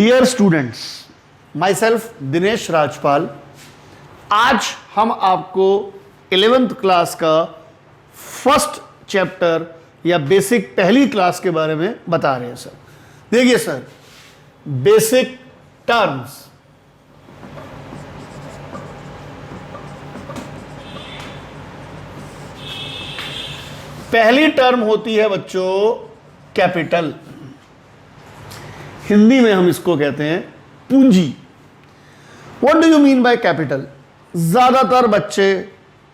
Dear students, myself Dinesh Rajpal. आज हम आपको 11th क्लास का फर्स्ट चैप्टर या बेसिक पहली क्लास के बारे में बता रहे हैं सर। देखिए सर, बेसिक टर्म्स, पहली टर्म होती है बच्चों कैपिटल। हिंदी में हम इसको कहते हैं पूंजी। What do you mean by capital? ज्यादातर बच्चे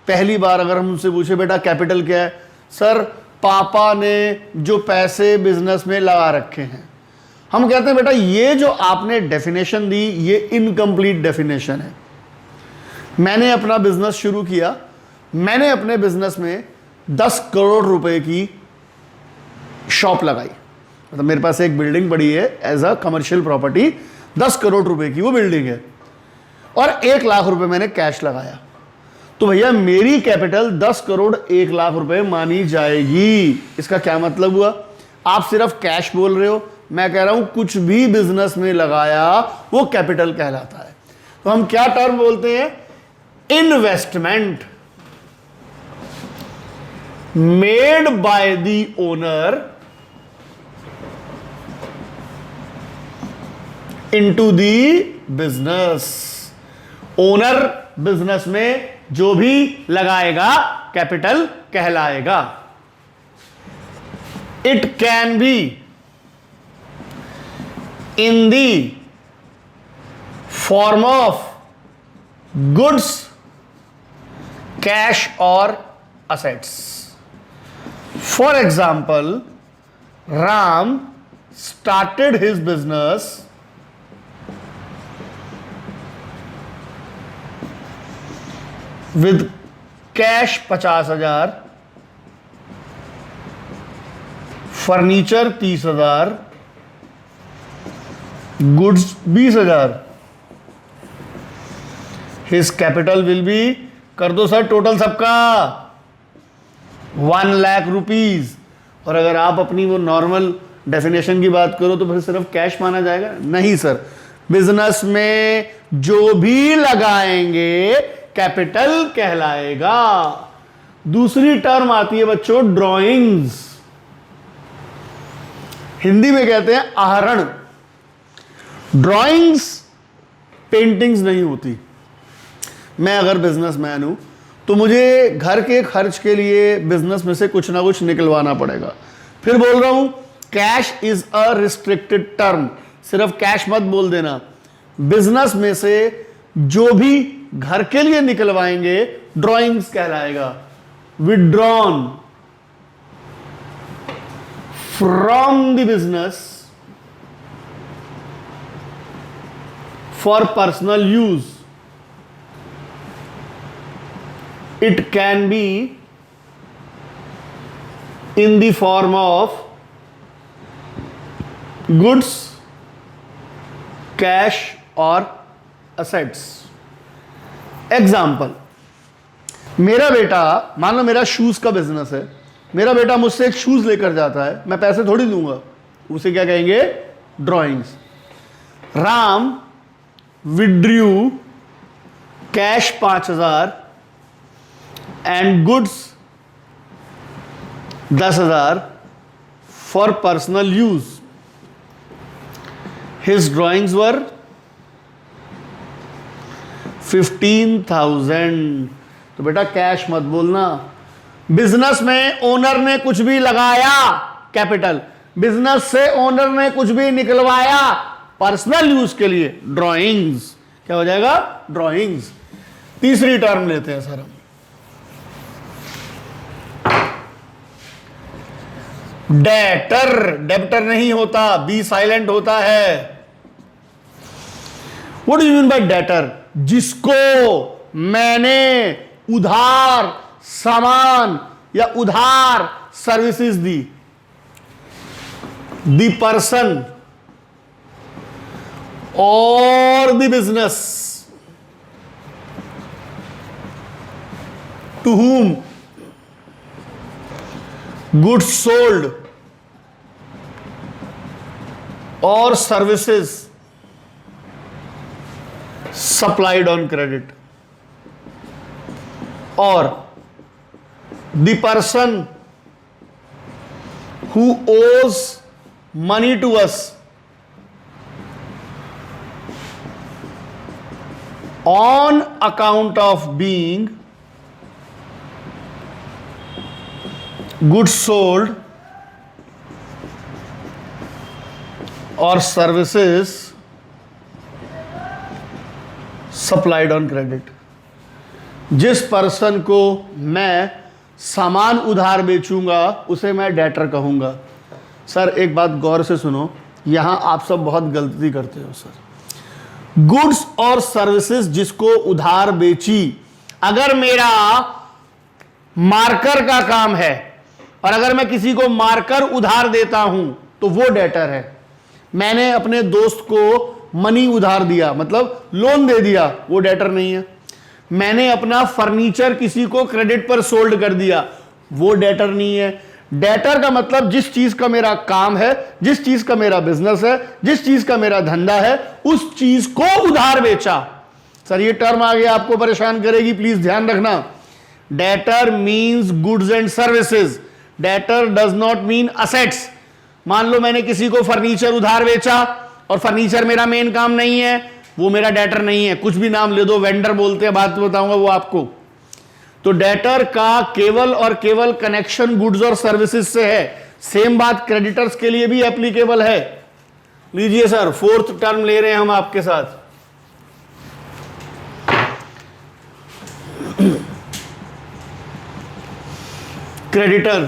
पहली बार अगर हम उनसे पूछे बेटा कैपिटल क्या है, सर पापा ने जो पैसे बिजनेस में लगा रखे हैं। हम कहते हैं बेटा ये जो आपने डेफिनेशन दी ये इनकम्प्लीट डेफिनेशन है। मैंने अपना बिजनेस शुरू किया, मैंने अपने बिजनेस में 10 करोड़ रुपए की शॉप लगाई। मतलब मेरे पास एक बिल्डिंग पड़ी है as a commercial property, 10 crore रुपए की वो बिल्डिंग है और 1 लाख रुपए मैंने कैश लगाया। तो भैया मेरी कैपिटल 10 करोड़ 1 लाख रुपए मानी जाएगी। इसका क्या मतलब हुआ? आप सिर्फ कैश बोल रहे हो, मैं कह रहा हूं कुछ भी बिजनेस में लगाया वो कैपिटल कहलाता है। तो हम क्या टर्म बोलते हैं? Investment made by the owner into the business. Owner business में जो भी लगाएगा कैपिटल कहलाएगा। It can be in the form of goods, cash और assets. For example, Ram started his business with cash 50,000, furniture 30,000, goods 20,000. His capital will be, कर दो sir total सबका, 1 lakh rupees. और अगर आप अपनी वो नॉर्मल डेफिनेशन की बात करो तो फिर सिर्फ कैश माना जाएगा? नहीं सर, बिजनेस में जो भी लगाएंगे कैपिटल कहलाएगा। दूसरी टर्म आती है बच्चों ड्राइंग्स। हिंदी में कहते हैं आहरण। ड्राइंग्स पेंटिंग्स नहीं होती। मैं अगर बिजनेसमैन हूं तो मुझे घर के खर्च के लिए बिजनेस में से कुछ ना कुछ निकलवाना पड़ेगा। फिर बोल रहा हूं cash is a restricted term. सिर्फ कैश मत बोल देना, बिजनेस में से जो भी घर के लिए निकलवाएंगे ड्राइंग्स कहलाएगा। Withdrawn from the business for personal use. It can be in the form of goods, cash और assets. Example, मेरा बेटा, मान लो मेरा शूज का बिजनेस है, मेरा बेटा मुझसे एक शूज लेकर जाता है, मैं पैसे थोड़ी दूंगा, उसे क्या कहेंगे? Drawings. Ram withdrew cash 5,000 and goods 10,000 for personal use. His drawings were 15,000. तो बेटा कैश मत बोलना। बिजनेस में ओनर ने कुछ भी लगाया कैपिटल, बिजनेस से ओनर ने कुछ भी निकलवाया पर्सनल यूज के लिए ड्राइंग्स। क्या हो जाएगा? ड्राइंग्स। तीसरी टर्म लेते हैं सर हम डेटर। डेब्टर नहीं होता, बी साइलेंट होता है। What do you mean by debtor? जिसको मैंने उधार सामान या उधार सर्विसेज दी। द पर्सन और the business to whom goods sold or services supplied on credit, or the person who owes money to us on account of being goods sold or services supplied on credit. जिस person को मैं सामान उधार बेचूंगा उसे मैं debtor कहूंगा। Sir एक बात गौर से सुनो, यहां आप सब बहुत गलती करते हो सर। गुड्स और सर्विसेज जिसको उधार बेची, अगर मेरा मार्कर का काम है और अगर मैं किसी को मार्कर उधार देता हूं तो वो डेटर है। मैंने अपने दोस्त को मनी उधार दिया, मतलब लोन दे दिया, वो डेटर नहीं है। मैंने अपना फर्नीचर किसी को क्रेडिट पर सोल्ड कर दिया, वो डेटर नहीं है। डेटर का मतलब जिस चीज का मेरा काम है, जिस चीज का मेरा बिजनेस है, जिस चीज का मेरा धंधा है, उस चीज को उधार बेचा। सर ये टर्म आगे आपको परेशान करेगी, प्लीज ध्यान रखना। Debtor means goods and services, debtor does not mean assets. मान लो मैंने किसी को फर्नीचर उधार बेचा और फर्नीचर मेरा मेन काम नहीं है, वो मेरा डेटर नहीं है। कुछ भी नाम ले दो, वेंडर बोलते हैं, बात बताऊंगा वो आपको। तो डेटर का केवल और केवल कनेक्शन गुड्स और सर्विसेज से है। सेम बात क्रेडिटर्स के लिए भी एप्लीकेबल है। लीजिए सर, फोर्थ टर्म ले रहे हैं हम आपके साथ। Creditor,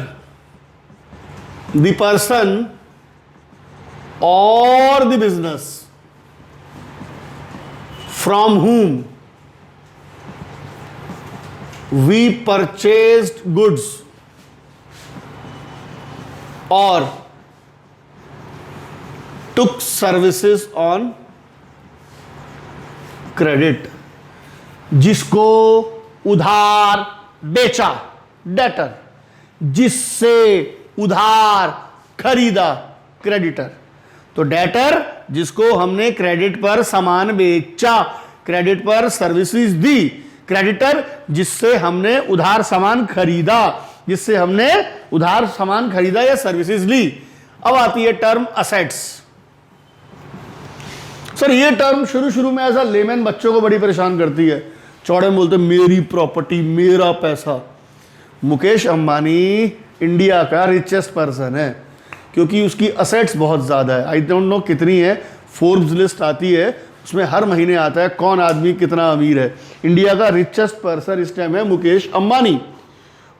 the person or the business from whom we purchased goods or took services on credit, जिसको उधार बेचा डेटर, जिससे उधार खरीदा क्रेडिटर। तो डेटर जिसको हमने क्रेडिट पर सामान बेचा, क्रेडिट पर सर्विसेज दी। क्रेडिटर जिससे हमने उधार सामान खरीदा, जिससे हमने उधार सामान खरीदा या सर्विसेज ली। अब आती है टर्म असेट्स। सर ये टर्म शुरू शुरू में ऐसा लेमैन बच्चों को बड़ी परेशान करती है। चौड़े में बोलते मेरी प्रॉपर्टी, मेरा पैसा। मुकेश अंबानी इंडिया का रिचेस्ट पर्सन है क्योंकि उसकी असेट्स बहुत ज़्यादा है। आई डोंट नो कितनी है, फोर्ब्स लिस्ट आती है उसमें हर महीने आता है कौन आदमी कितना अमीर है। इंडिया का रिचेस्ट पर्सन इस टाइम है Mukesh Ambani.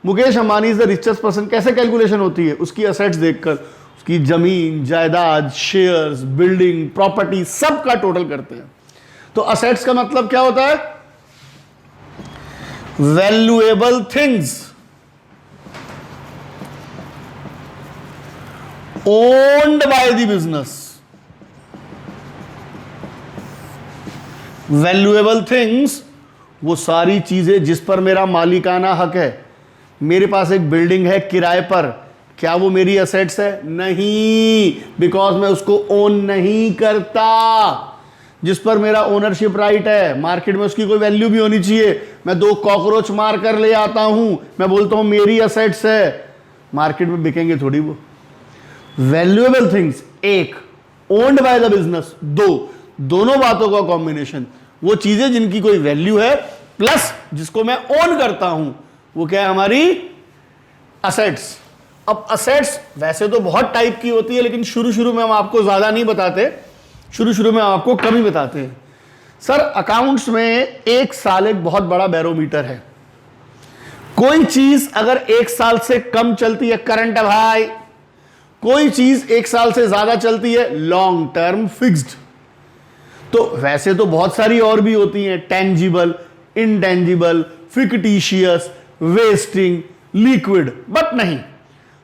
Mukesh Ambani is the richest person. कैसे कैलकुलेशन होती है? उसकी असेट्स देखकर, उसकी जमीन जायदाद, शेयर्स, बिल्डिंग, प्रॉपर्टी, सब का टोटल करते हैं। तो असेट्स का मतलब क्या होता है? Valuable things owned by the business। Valuable things वो सारी चीजें जिस पर मेरा मालिकाना हक है। मेरे पास एक बिल्डिंग है किराए पर, क्या वो मेरी असेट्स है? नहीं, बिकॉज मैं उसको ओन नहीं करता। जिस पर मेरा ओनरशिप राइट है, मार्केट में उसकी कोई वैल्यू भी होनी चाहिए। मैं 2 कॉकरोच मार कर ले आता हूं, मैं बोलता हूं मेरी असेट्स है, मार्केट में बिकेंगे थोड़ी वो। Valuable things 1, owned by the business 2, दोनों बातों का कॉम्बिनेशन। वो चीजें जिनकी कोई वैल्यू है प्लस जिसको मैं ओन करता हूं, वो क्या है? हमारी असेट्स। अब असेट्स वैसे तो बहुत टाइप की होती है, लेकिन शुरू शुरू में हम आपको ज्यादा नहीं बताते, शुरू शुरू में हम आपको कम ही बताते हैं। सर अकाउंट्स में एक साल एक बहुत बड़ा बैरोमीटर है। कोई चीज अगर 1 साल से कम चलती है, करंट है भाई। कोई चीज 1 साल से ज्यादा चलती है, लॉन्ग टर्म फिक्स्ड। तो वैसे तो बहुत सारी और भी होती हैं, tangible, intangible, fictitious, wasting, liquid, but नहीं,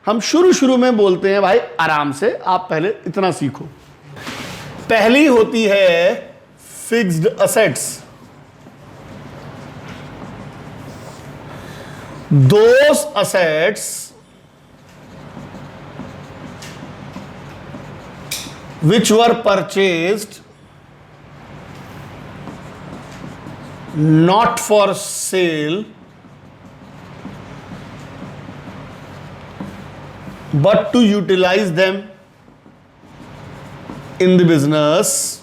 हम शुरू शुरू में बोलते हैं भाई आराम से, आप पहले इतना सीखो। पहली होती है fixed assets. Those assets which were purchased not for sale but to utilize them in the business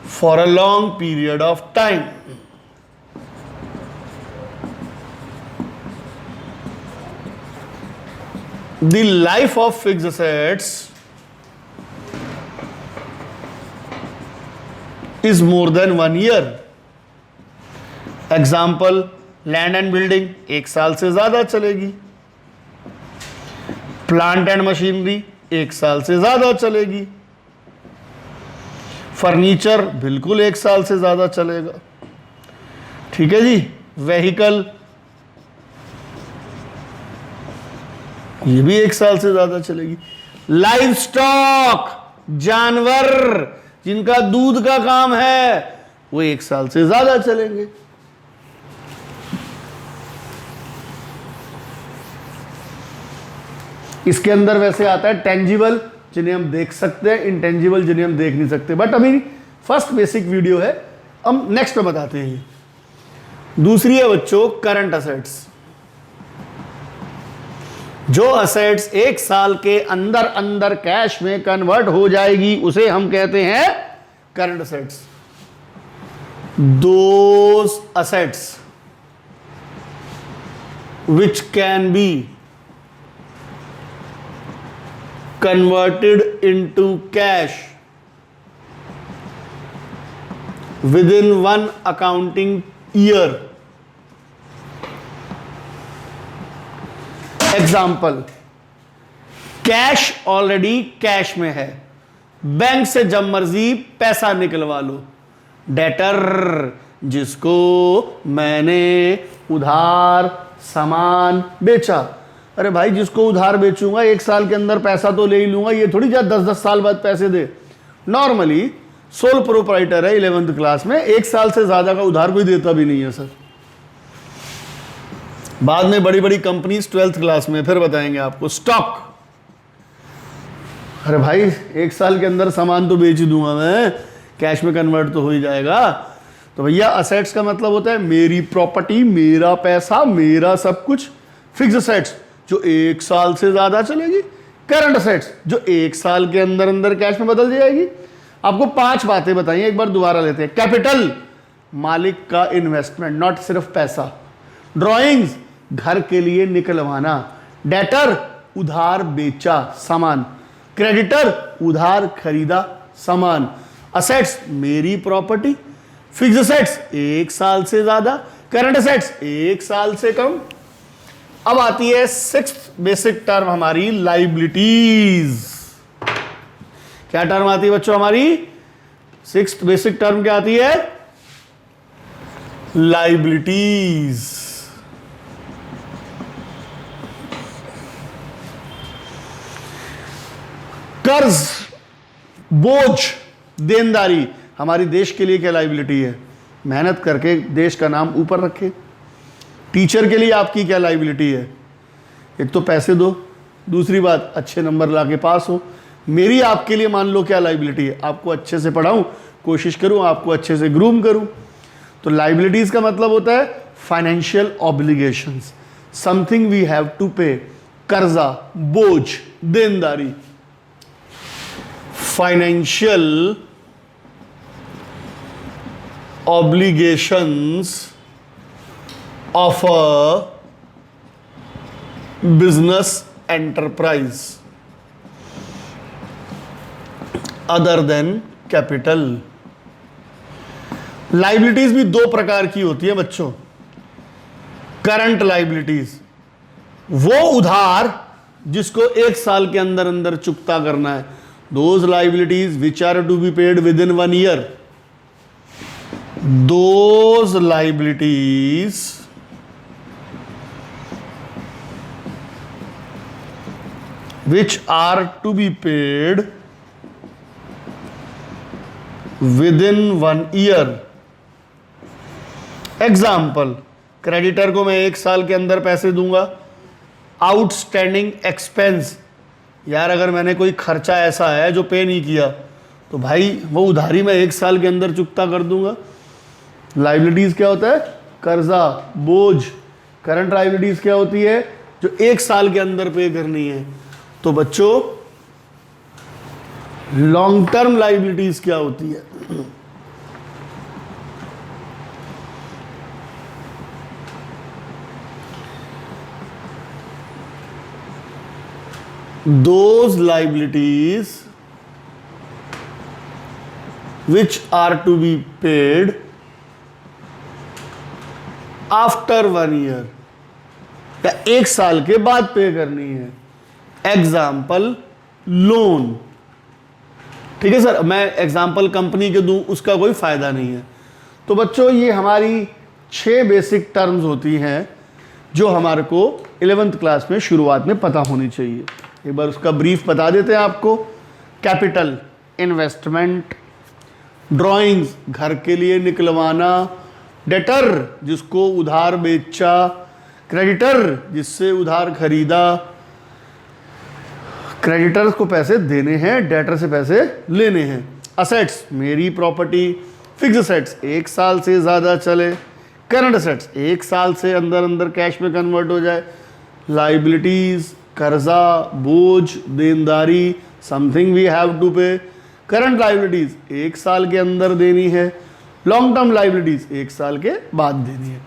for a long period of time. The life of fixed assets is more than 1 year. Example, land and building 1 साल से ज्यादा चलेगी, plant and machinery 1 साल से ज्यादा चलेगी, furniture बिल्कुल 1 साल से ज्यादा चलेगा। ठीक है जी। व्हीकल ये भी 1 साल से ज्यादा चलेगी। लाइव स्टॉक जानवर जिनका दूध का काम है वो 1 साल से ज्यादा चलेंगे। इसके अंदर वैसे आता है टेंजिबल जिन्हें हम देख सकते हैं, इंटेंजिबल जिन्हें हम देख नहीं सकते, बट अभी फर्स्ट बेसिक वीडियो है, हम नेक्स्ट में बताते हैं। दूसरी है बच्चों करंट असेट्स। जो असेट्स 1 साल के अंदर अंदर कैश में कन्वर्ट हो जाएगी उसे हम कहते हैं current assets. Those assets which can be converted into cash within 1 accounting year. Example, cash already cash में है, बैंक से जब मर्जी पैसा निकलवा लो। डेटर जिसको मैंने उधार सामान बेचा, अरे भाई जिसको उधार बेचूंगा 1 साल के अंदर पैसा तो ले ही लूंगा, ये थोड़ी जा 10-10 साल बाद पैसे दे। नॉर्मली सोल प्रोप्राइटर है 11th क्लास में, 1 साल से ज्यादा का उधार कोई देता भी नहीं है सर। बाद में बड़ी बड़ी कंपनीज 12th क्लास में फिर बताएंगे आपको स्टॉक। अरे भाई 1 साल के अंदर सामान तो बेच ही दूंगा मैं, कैश में कन्वर्ट तो हो ही जाएगा। तो भैया असेट्स का मतलब होता है मेरी प्रॉपर्टी, मेरा पैसा, मेरा सब कुछ। फिक्स असेट्स जो 1 साल से ज्यादा चलेगी। करंट असेट्स जो 1 साल के अंदर अंदर कैश में बदल जाएगी। आपको 5 बातें बताइए, एक बार दोबारा लेते हैं। कैपिटल मालिक का इन्वेस्टमेंट, नॉट सिर्फ पैसा। ड्रॉइंग्स घर के लिए निकलवाना। डेटर उधार बेचा सामान। क्रेडिटर उधार खरीदा सामान। असेट्स मेरी प्रॉपर्टी। फिक्स असेट्स 1 साल से ज्यादा। करंट असेट्स 1 साल से कम। अब आती है 6th बेसिक टर्म हमारी लाइबिलिटीज। क्या टर्म आती है बच्चों हमारी? 6th बेसिक टर्म क्या आती है? लाइबिलिटीज। कर्ज, बोझ, देनदारी हमारी देश के लिए क्या लाइबिलिटी है? मेहनत करके देश का नाम ऊपर रखे। टीचर के लिए आपकी क्या लाइबिलिटी है? एक तो पैसे दो, दूसरी बात अच्छे नंबर लाके पास हो। मेरी आपके लिए मान लो क्या लाइबिलिटी है? आपको अच्छे से पढ़ाऊं, कोशिश करूं आपको अच्छे से ग्रूम करूं। तो लाइबिलिटीज का मतलब होता है financial obligations, something we have to pay. कर्जा, बोझ, देनदारी। Financial obligations of a business enterprise other than capital। Liabilities भी 2 प्रकार की होती है बच्चों। करंट लाइबिलिटीज वो उधार जिसको 1 साल के अंदर अंदर चुकता करना है। Those liabilities which are to be paid within 1 year। Those liabilities which are to be paid within 1 year। Example, creditor को मैं 1 साल के अंदर पैसे दूंगा। आउटस्टैंडिंग एक्सपेंस, यार अगर मैंने कोई खर्चा ऐसा है जो पे नहीं किया तो भाई वो उधारी मैं 1 साल के अंदर चुकता कर दूंगा। लाइबिलिटीज क्या होता है? कर्जा, बोझ। करंट लाइबिलिटीज क्या होती है? जो 1 साल के अंदर पे करनी है। तो बच्चों लॉन्ग टर्म लाइबिलिटीज क्या होती है? those liabilities which are to be paid after 1 year, या 1 साल के बाद पे करनी है। Example loan. ठीक है सर, मैं एग्जाम्पल कंपनी के दूं उसका कोई फायदा नहीं है। तो बच्चों ये हमारी 6 बेसिक टर्म्स होती हैं जो हमारे को 11th क्लास में शुरुआत में पता होनी चाहिए। एक बार उसका ब्रीफ बता देते हैं आपको। Capital, investment. ड्राइंग्स, घर के लिए निकलवाना। डेटर, जिसको उधार बेचा। क्रेडिटर, जिससे उधार खरीदा। क्रेडिटर्स को पैसे देने हैं, डेटर से पैसे लेने हैं। असेट्स, मेरी प्रॉपर्टी। फिक्स असेट्स 1 साल से ज़्यादा चले। करंट असेट्स 1 साल से अंदर अंदर कैश में कन्वर्ट हो जाए। लाइबिलिटीज, कर्जा, बोझ, देनदारी, समथिंग वी हैव टू पे। करंट लाइबिलिटीज 1 साल के अंदर देनी है। लॉन्ग टर्म लाइबिलिटीज 1 साल के बाद देनी है।